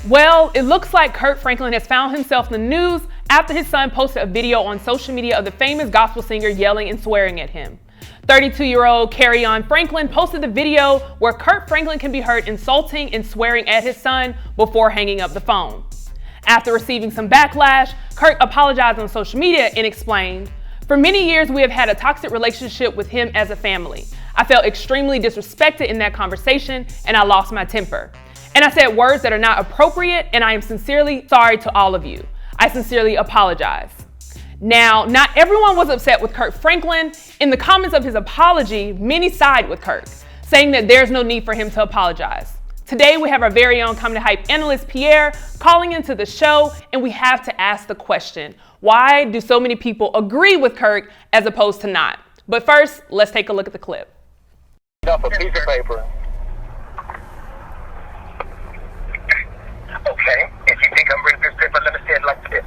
Well, it looks like Kirk Franklin has found himself in the news after his son posted a video on social media of the famous gospel singer yelling and swearing at him. 32-year-old Carry-On Franklin posted the video where Kirk Franklin can be heard insulting and swearing at his son before hanging up the phone. After receiving some backlash, Kirk apologized on social media and explained, "For many years, we have had a toxic relationship with him as a family. I felt extremely disrespected in that conversation and I lost my temper. And I said words that are not appropriate, and I am sincerely sorry to all of you. I sincerely apologize." Now, not everyone was upset with Kirk Franklin. In the comments of his apology, many side with Kirk, saying that there's no need for him to apologize. Today, we have our very own Come to Hype analyst, Pierre, calling into the show, and we have to ask the question, why do so many people agree with Kirk as opposed to not? But first, let's take a look at the clip. Up a piece of paper. Okay, if you think I'm reading this paper, let me say it like this.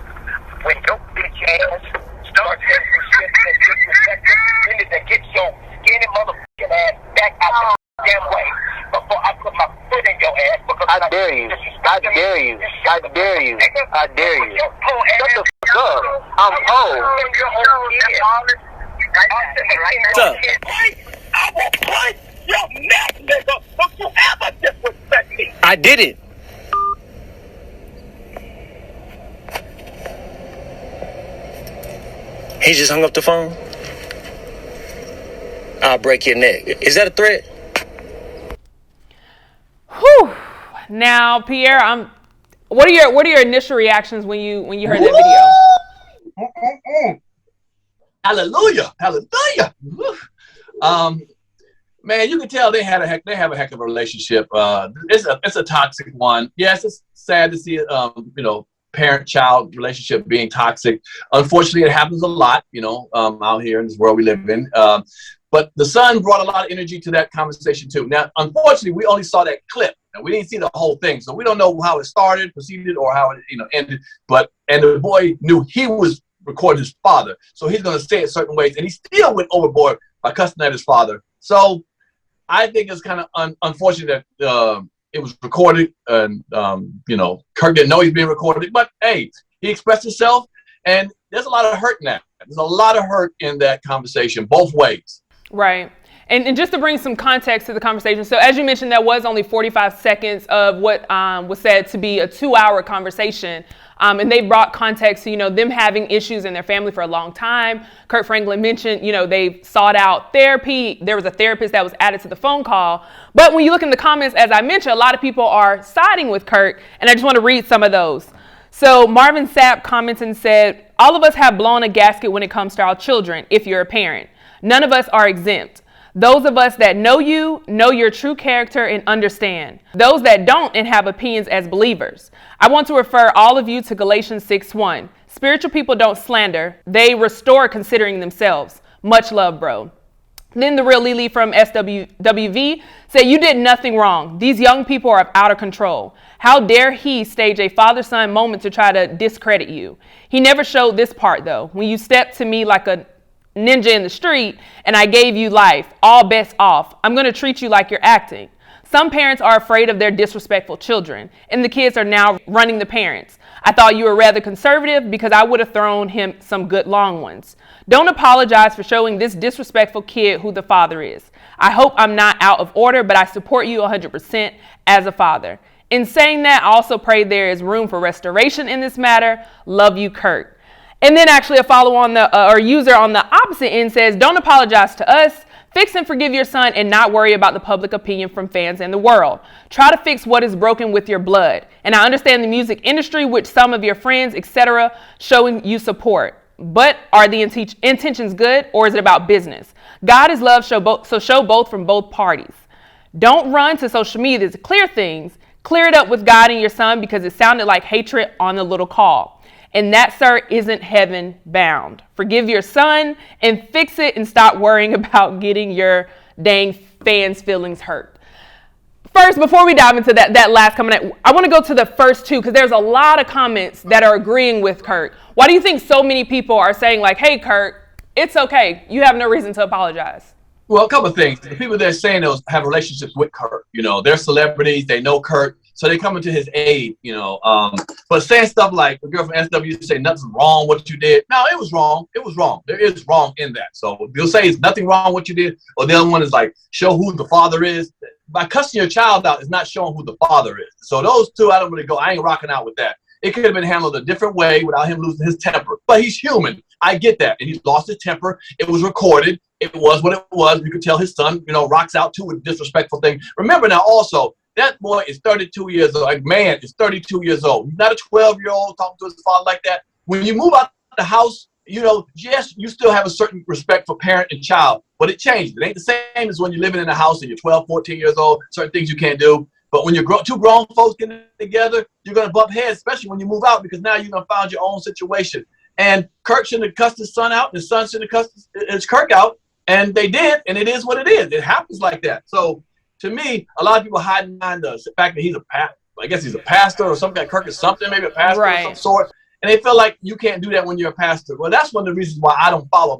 When your bitch ass starts getting disrespected, you need to get your skinny motherfucking ass back out the damn way before I put my foot in your ass. Because I dare you. I dare you. I dare you. I dare you. Shut the fuck up. I'm old. What's up? I will punch your neck, nigga. Don't you ever disrespect me. I did it. He just hung up the phone. I'll break your neck. Is that a threat? Whew. Now, Pierre, what are your initial reactions when you heard that video? Hallelujah, hallelujah. Man, you can tell they have a heck of a relationship. It's a toxic one. Yes, it's sad to see parent-child relationship being toxic. Unfortunately, it happens a lot, out here in this world we live in. But the son brought a lot of energy to that conversation too. Now, unfortunately, we only saw that clip, and we didn't see the whole thing, so we don't know how it started, proceeded, or how it ended. And the boy knew he was recording his father, so he's going to say it certain ways, and he still went overboard by cussing at his father. So I think it's kind of unfortunate that it was recorded, and Kirk didn't know he's being recorded. But hey, he expressed himself, and there's a lot of hurt in that. There's a lot of hurt in that conversation, both ways. Right. And just to bring some context to the conversation, so as you mentioned, that was only 45 seconds of what was said to be a 2-hour conversation. And they brought context to, them having issues in their family for a long time. Kirk Franklin mentioned, they sought out therapy. There was a therapist that was added to the phone call. But when you look in the comments, as I mentioned, a lot of people are siding with Kirk. And I just want to read some of those. So Marvin Sapp comments and said, "All of us have blown a gasket when it comes to our children, if you're a parent. None of us are exempt. Those of us that know you, know your true character and understand. Those that don't and have opinions as believers. I want to refer all of you to Galatians 6:1. Spiritual people don't slander. They restore considering themselves. Much love, bro." Then the real Lily from SWV said, "You did nothing wrong. These young people are out of control. How dare he stage a father-son moment to try to discredit you? He never showed this part though. When you stepped to me like a ninja in the street and I gave you life, all bets off. I'm going to treat you like you're acting. Some parents are afraid of their disrespectful children, and the kids are now running the parents. I thought you were rather conservative because I would have thrown him some good long ones. Don't apologize for showing this disrespectful kid who the father is. I hope I'm not out of order, but I support you 100% as a father. In saying that, I also pray there is room for restoration in this matter. Love you, Kirk." And then actually a follow on or user on the opposite end says, "Don't apologize to us. Fix and forgive your son and not worry about the public opinion from fans and the world. Try to fix what is broken with your blood. And I understand the music industry, which some of your friends, etc., showing you support. But are the intentions good, or is it about business? God is love, so show both from both parties. Don't run to social media to clear things. Clear it up with God and your son, because it sounded like hatred on the little call. And that, sir, isn't heaven bound. Forgive your son and fix it, and stop worrying about getting your dang fans' feelings hurt." First, before we dive into that last comment, I want to go to the first two, because there's a lot of comments that are agreeing with Kirk. Why do you think so many people are saying like, "Hey, Kirk, it's okay. You have no reason to apologize"? Well, a couple of things. The people that are saying those have relationships with Kirk. They're celebrities. They know Kirk. so they coming to his aid, but saying stuff like the girl from SW say nothing's wrong what you did. No, it was wrong. It was wrong. There is wrong in that. So they'll say it's nothing wrong what you did, or the other one is like show who the father is. By cussing your child out is not showing who the father is. So those two, I don't really go. I ain't rocking out with that. It could have been handled a different way without him losing his temper. But he's human. I get that. And he lost his temper. It was recorded. It was what it was. You could tell his son, rocks out too with disrespectful thing. Remember now also, that boy is 32 years old. A man is 32 years old. He's not a 12-year-old talking to his father like that. When you move out the house, yes, you still have a certain respect for parent and child, but it changed. It ain't the same as when you're living in a house and you're 12, 14 years old, certain things you can't do. But when you're two grown folks getting together, you're going to bump heads, especially when you move out, because now you're going to find your own situation. And Kirk shouldn't have cussed his son out, and his son shouldn't have cussed his Kirk out, and they did, and it is what it is. It happens like that. So to me, a lot of people hide behind the fact that he's he's a pastor or something. Kirk is something, maybe a pastor of some sort. And they feel like you can't do that when you're a pastor. Well, that's one of the reasons why I don't follow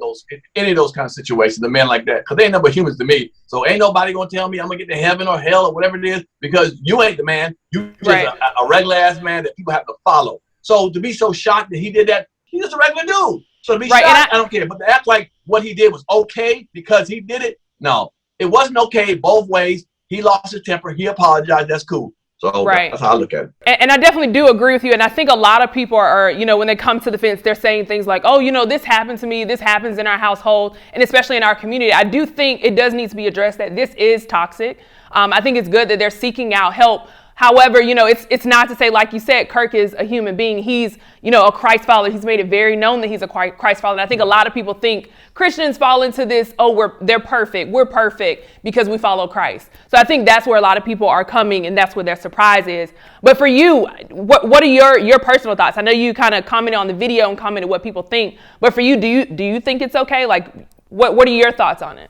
any of those kind of situations, the men like that, because they ain't nothing but humans to me. So ain't nobody going to tell me I'm going to get to heaven or hell or whatever it is, because you ain't the man. You just a regular ass man that people have to follow. So to be so shocked that he did that, he's just a regular dude. So to be shocked, I don't care. But to act like what he did was okay because he did it, no. It wasn't okay both ways. He lost his temper. He apologized. That's cool. So that's how I look at it. And I definitely do agree with you. And I think a lot of people are, when they come to the fence, they're saying things like, oh, this happened to me. This happens in our household, and especially in our community. I do think it does need to be addressed that this is toxic. I think it's good that they're seeking out help. However, it's not to say, like you said, Kirk is a human being. He's, a Christ follower. He's made it very known that he's a Christ follower. And I think a lot of people think Christians fall into this, they're perfect. We're perfect because we follow Christ. So I think that's where a lot of people are coming, and that's where their surprise is. But for you, what are your personal thoughts? I know you kind of commented on the video and commented what people think. But for you, do you think it's okay? Like, what are your thoughts on it?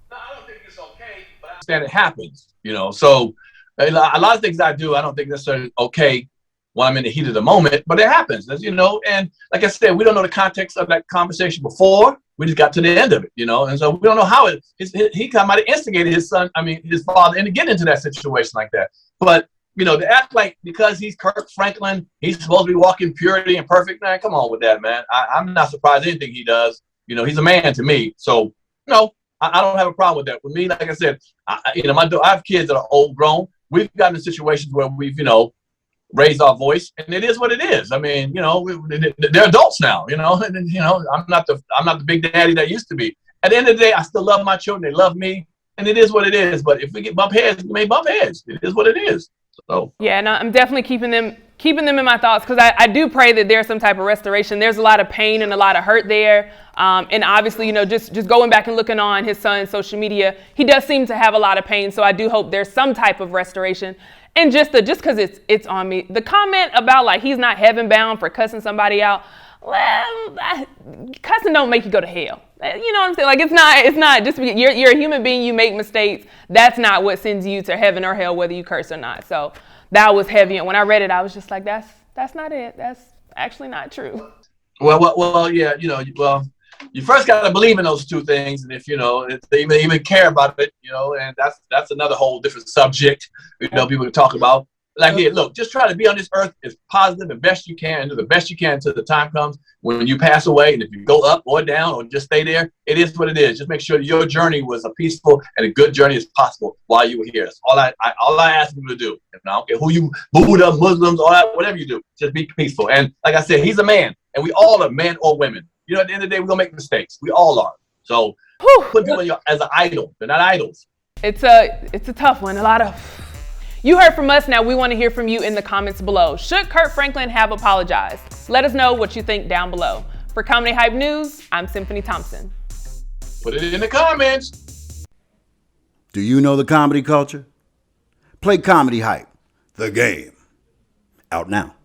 No, I don't think it's okay, but I understand it happens, so a lot of things I do, I don't think necessarily okay when I'm in the heat of the moment, but it happens, and like I said, we don't know the context of that conversation before. We just got to the end of it, and so we don't know how he might have instigated his father into getting into that situation like that. But, to act like because he's Kirk Franklin, he's supposed to be walking purity and perfect, man, come on with that, man. I'm not surprised anything he does. He's a man to me. So, I don't have a problem with that. With me, like I said, I have kids that are old grown. We've gotten in situations where we've, raised our voice, and it is what it is. I mean, they're adults now, and I'm not the big daddy that I used to be. At the end of the day, I still love my children. They love me, and it is what it is. But if we get bump heads, we may bump heads. It is what it is. So yeah, and I'm definitely keeping them in my thoughts, because I do pray that there's some type of restoration. There's a lot of pain and a lot of hurt there. And obviously, just going back and looking on his son's social media, he does seem to have a lot of pain. So I do hope there's some type of restoration. And just because it's on me, the comment about like he's not heaven bound for cussing somebody out. Well, cussing don't make you go to hell. You know what I'm saying? Like it's not just because you're a human being, you make mistakes. That's not what sends you to heaven or hell, whether you curse or not. So that was heavy. And when I read it, I was just like, that's not it. That's actually not true. Well, yeah, you first got to believe in those two things, and if they even care about it, and that's another whole different subject. People can talk about. Like, here, look, just try to be on this earth as positive and best you can, and do the best you can until the time comes when you pass away. And if you go up or down or just stay there, it is what it is. Just make sure your journey was a peaceful and a good journey as possible while you were here. That's all I ask you to do. I don't care who you, Buddha, Muslims, all that, whatever you do, just be peaceful. And like I said, he's a man, and we all are men or women. At the end of the day, we're gonna make mistakes. We all are. So put people as an idol. They're not idols. It's a tough one. You heard from us. Now we want to hear from you in the comments below. Should Kirk Franklin have apologized? Let us know what you think down below. For Comedy Hype News, I'm Symphony Thompson. Put it in the comments. Do you know the comedy culture? Play Comedy Hype, the game. Out now.